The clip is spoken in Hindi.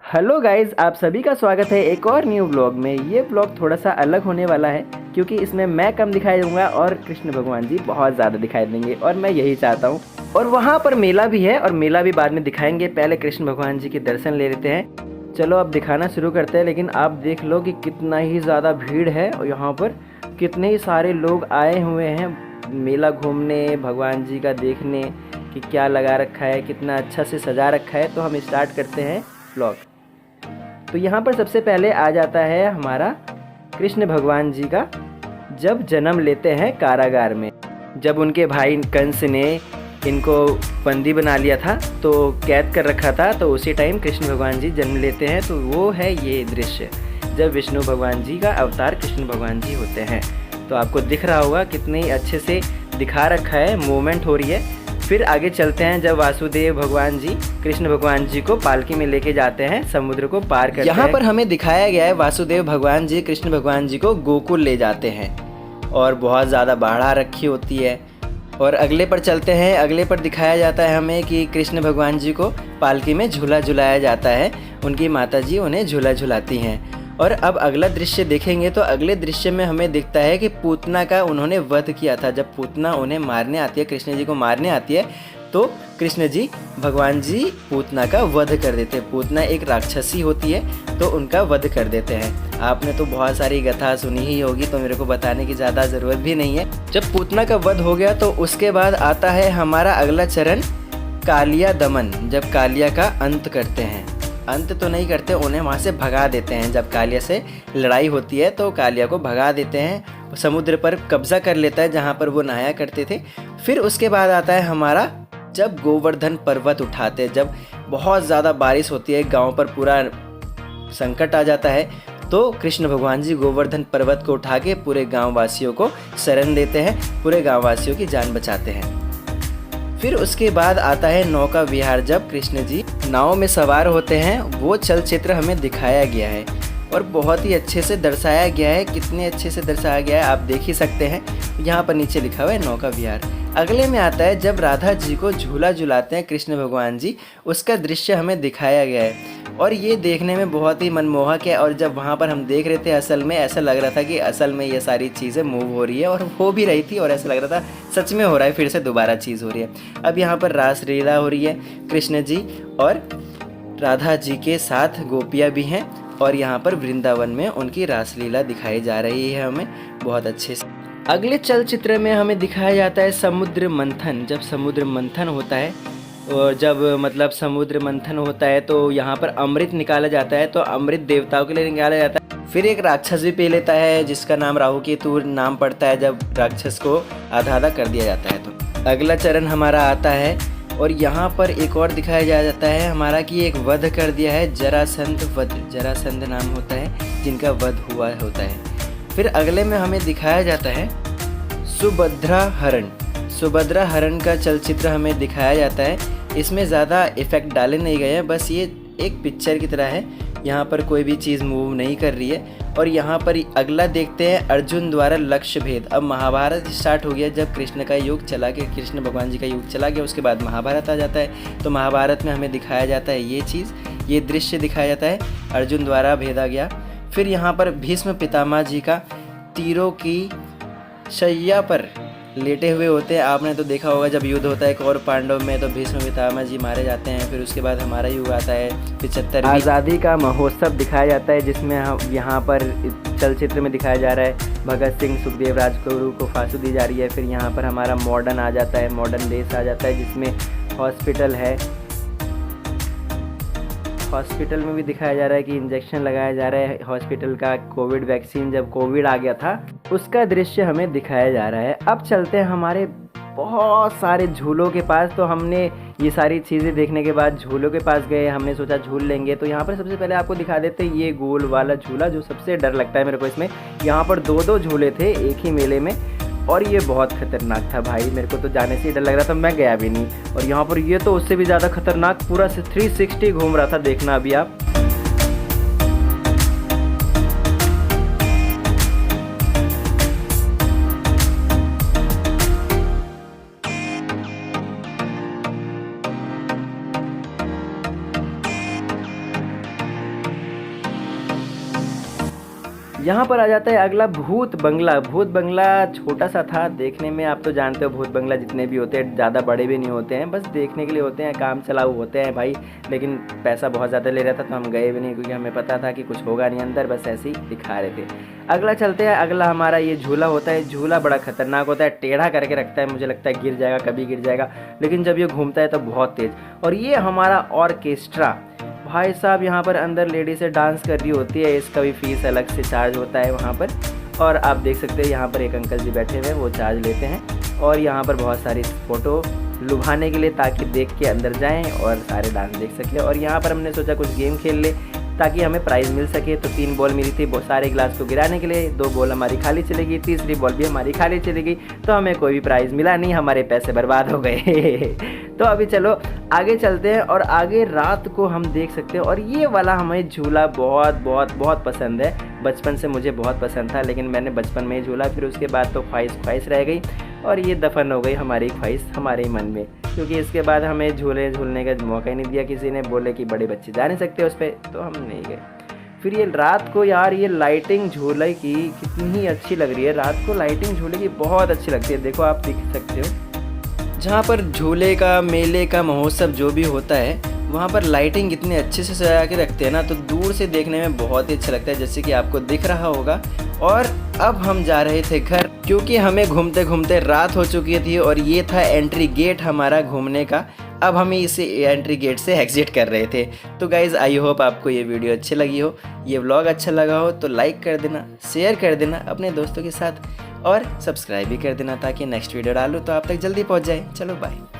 हेलो गाइस, आप सभी का स्वागत है एक और न्यू ब्लॉग में। ये ब्लॉग थोड़ा सा अलग होने वाला है क्योंकि इसमें मैं कम दिखाई दूंगा और कृष्ण भगवान जी बहुत ज़्यादा दिखाई देंगे और मैं यही चाहता हूँ। और वहाँ पर मेला भी है और मेला भी बाद में दिखाएंगे, पहले कृष्ण भगवान जी के दर्शन ले लेते हैं। चलो अब दिखाना शुरू करते हैं। लेकिन आप देख लो कि कितना ही ज़्यादा भीड़ है और यहाँ पर कितने ही सारे लोग आए हुए हैं मेला घूमने, भगवान जी का देखने कि क्या लगा रखा है, कितना अच्छा से सजा रखा है। तो हम स्टार्ट करते हैं ब्लॉग। तो यहाँ पर सबसे पहले आ जाता है हमारा कृष्ण भगवान जी का जब जन्म लेते हैं कारागार में। जब उनके भाई कंस ने इनको बंदी बना लिया था, तो कैद कर रखा था, तो उसी टाइम कृष्ण भगवान जी जन्म लेते हैं। तो वो है ये दृश्य जब विष्णु भगवान जी का अवतार कृष्ण भगवान जी होते हैं। तो आपको दिख रहा होगा कितने अच्छे से दिखा रखा है, मूवमेंट हो रही है। फिर आगे चलते हैं जब वासुदेव भगवान जी कृष्ण भगवान जी को पालकी में लेके जाते हैं, समुद्र को पार करते हैं। यहाँ पर हमें दिखाया गया है वासुदेव भगवान जी कृष्ण भगवान जी को गोकुल ले जाते हैं और बहुत ज़्यादा बाढ़ा रखी होती है। और अगले पर चलते हैं, अगले पर दिखाया जाता है हमें कि कृष्ण भगवान जी को पालकी में झूला झुलाया जाता है, उनकी माता जी उन्हें झूला झुलाती हैं। और अब अगला दृश्य देखेंगे तो अगले दृश्य में हमें दिखता है कि पूतना का उन्होंने वध किया था। जब पूतना उन्हें मारने आती है, कृष्ण जी को मारने आती है, तो कृष्ण जी भगवान जी पूतना का वध कर देते हैं। पूतना एक राक्षसी होती है तो उनका वध कर देते हैं। आपने तो बहुत सारी गाथा सुनी ही होगी, तो मेरे को बताने की ज़्यादा ज़रूरत भी नहीं है। जब पूतना का वध हो गया तो उसके बाद आता है हमारा अगला चरण, कालिया दमन। जब कालिया का अंत करते हैं, अंत तो नहीं करते, उन्हें वहाँ से भगा देते हैं। जब कालिया से लड़ाई होती है तो कालिया को भगा देते हैं, समुद्र पर कब्जा कर लेता है जहाँ पर वो नहाया करते थे। फिर उसके बाद आता है हमारा जब गोवर्धन पर्वत उठाते हैं। जब बहुत ज़्यादा बारिश होती है, गांव पर पूरा संकट आ जाता है, तो कृष्ण भगवान जी गोवर्धन पर्वत को उठा के पूरे गाँव वासियों को शरण देते हैं, पूरे गाँव वासियों की जान बचाते हैं। फिर उसके बाद आता है नौका विहार। जब कृष्ण जी नाव में सवार होते हैं, वो चलचित्र हमें दिखाया गया है और बहुत ही अच्छे से दर्शाया गया है। कितने अच्छे से दर्शाया गया है आप देख ही सकते हैं, यहाँ पर नीचे लिखा हुआ है नौका विहार। अगले में आता है जब राधा जी को झूला झुलाते हैं कृष्ण भगवान जी, उसका दृश्य हमें दिखाया गया है और ये देखने में बहुत ही मनमोहक है। और जब वहाँ पर हम देख रहे थे, असल में ऐसा लग रहा था कि असल में ये सारी चीज़ें मूव हो रही है और हो भी रही थी, और ऐसा लग रहा था सच में हो रहा है, फिर से दोबारा चीज़ हो रही है। अब यहाँ पर रासलीला हो रही है, कृष्ण जी और राधा जी के साथ गोपियाँ भी हैं और यहाँ पर वृंदावन में उनकी रासलीला दिखाई जा रही है हमें बहुत अच्छे से। अगले चलचित्र में हमें दिखाया जाता है समुद्र मंथन। जब समुद्र मंथन होता है, और जब मतलब समुद्र मंथन होता है तो यहाँ पर अमृत निकाला जाता है, तो अमृत देवताओं के लिए निकाला जाता है। फिर एक राक्षस भी पी लेता है जिसका नाम राहु केतु नाम पड़ता है, जब राक्षस को आधा आधा कर दिया जाता है। तो अगला चरण हमारा आता है और यहाँ पर एक और दिखाया जाता है हमारा कि एक वध कर दिया है, जरासंध वध। जरासंध नाम होता है जिनका वध हुआ होता है। फिर अगले में हमें दिखाया जाता है सुभद्रा हरण। सुभद्रा हरण का चलचित्र हमें दिखाया जाता है। इसमें ज़्यादा इफेक्ट डाले नहीं गए हैं, बस ये एक पिक्चर की तरह है, यहाँ पर कोई भी चीज़ मूव नहीं कर रही है। और यहाँ पर अगला देखते हैं अर्जुन द्वारा लक्ष्य भेद। अब महाभारत स्टार्ट हो गया, जब कृष्ण का युग चला गया, कृष्ण भगवान जी का युग चला गया, उसके बाद महाभारत आ जाता है। तो महाभारत में हमें दिखाया जाता है ये चीज़, ये दृश्य दिखाया जाता है, अर्जुन द्वारा भेदा गया। फिर यहाँ पर भीष्म पितामह जी का तीरों की शैया पर लेटे हुए होते हैं। आपने तो देखा होगा जब युद्ध होता है कौरव पांडव में, तो भीष्म पितामह जी मारे जाते हैं। फिर उसके बाद हमारा युग आता है 75। आज़ादी का महोत्सव दिखाया जाता है, जिसमें यहाँ पर चलचित्र में दिखाया जा रहा है भगत सिंह सुखदेव राजगुरु को फांसी दी जा रही है। फिर यहाँ पर हमारा मॉडर्न आ जाता है, मॉडर्न देश आ जाता है जिसमें हॉस्पिटल है। हॉस्पिटल में भी दिखाया जा रहा है कि इंजेक्शन लगाया जा रहा है हॉस्पिटल का, कोविड वैक्सीन जब कोविड आ गया था उसका दृश्य हमें दिखाया जा रहा है। अब चलते हैं हमारे बहुत सारे झूलों के पास। तो हमने ये सारी चीज़ें देखने के बाद झूलों के पास गए, हमने सोचा झूल लेंगे। तो यहाँ पर सबसे पहले आपको दिखा देते हैं ये गोल वाला झूला, जो सबसे डर लगता है मेरे को इसमें। यहाँ पर दो दो झूले थे एक ही मेले में और ये बहुत खतरनाक था भाई, मेरे को तो जाने से ही डर लग रहा था, मैं गया भी नहीं। और यहाँ पर ये तो उससे भी ज़्यादा खतरनाक, पूरा 360 घूम रहा था, देखना अभी आप। यहाँ पर आ जाता है अगला भूत बंगला। भूत बंगला छोटा सा था देखने में, आप तो जानते हो भूत बंगला जितने भी होते हैं ज़्यादा बड़े भी नहीं होते हैं, बस देखने के लिए होते हैं, काम चलाऊ होते हैं भाई। लेकिन पैसा बहुत ज़्यादा ले रहा था तो हम गए भी नहीं, क्योंकि हमें पता था कि कुछ होगा नहीं अंदर, बस ऐसे ही दिखा रहे थे। अगला चलते हैं। अगला हमारा ये झूला होता है। झूला बड़ा खतरनाक होता है, टेढ़ा करके रखता है, मुझे लगता है गिर जाएगा, कभी गिर जाएगा, लेकिन जब ये घूमता है तो बहुत तेज़। और ये हमारा ऑर्केस्ट्रा, भाई साहब यहाँ पर अंदर लेडीज़ें डांस कर रही होती है, इसका भी फीस अलग से चार्ज होता है वहाँ पर। और आप देख सकते हैं यहाँ पर एक अंकल जी बैठे हुए हैं, वो चार्ज लेते हैं। और यहाँ पर बहुत सारी फ़ोटो लुभाने के लिए, ताकि देख के अंदर जाएं और सारे डांस देख सकें। और यहाँ पर हमने सोचा कुछ गेम खेल ले ताकि हमें प्राइज़ मिल सके। तो 3 बॉल मिली थी बहुत सारे गिलास को गिराने के लिए, 2 बॉल हमारी खाली चली गई, तीसरी बॉल भी हमारी खाली चली गई, तो हमें कोई भी प्राइज़ मिला नहीं, हमारे पैसे बर्बाद हो गए। तो अभी चलो आगे चलते हैं। और आगे रात को हम देख सकते हैं, और ये वाला हमें झूला बहुत बहुत बहुत पसंद है। बचपन से मुझे बहुत पसंद था, लेकिन मैंने बचपन में ही झूला, फिर उसके बाद तो ख्वाहिश रह गई, और ये दफन हो गई हमारी ख्वाहिश हमारे ही मन में, क्योंकि इसके बाद हमें झूलने का मौका ही नहीं दिया किसी ने। बोले कि बड़े बच्चे जा नहीं सकते उस पर, तो हम नहीं गए। फिर ये रात को यार ये लाइटिंग झूले की कितनी ही अच्छी लग रही है। रात को लाइटिंग झूले की बहुत अच्छी लगती है, देखो आप देख सकते हो। जहाँ पर झूले का, मेले का, महोत्सव जो भी होता है, वहाँ पर लाइटिंग इतने अच्छे से सजा के रखते हैं ना, तो दूर से देखने में बहुत ही अच्छा लगता है, जैसे कि आपको दिख रहा होगा। और अब हम जा रहे थे घर, क्योंकि हमें घूमते घूमते रात हो चुकी थी, और ये था एंट्री गेट हमारा घूमने का। अब हम इसे एंट्री गेट से एग्जिट कर रहे थे। तो गाइज़ आई होप आपको ये वीडियो अच्छी लगी हो, ये व्लॉग अच्छा लगा हो तो लाइक कर देना, शेयर कर देना अपने दोस्तों के साथ, और सब्सक्राइब भी कर देना ताकि नेक्स्ट वीडियो डालूँ तो आप तक जल्दी पहुँच जाए। चलो बाय।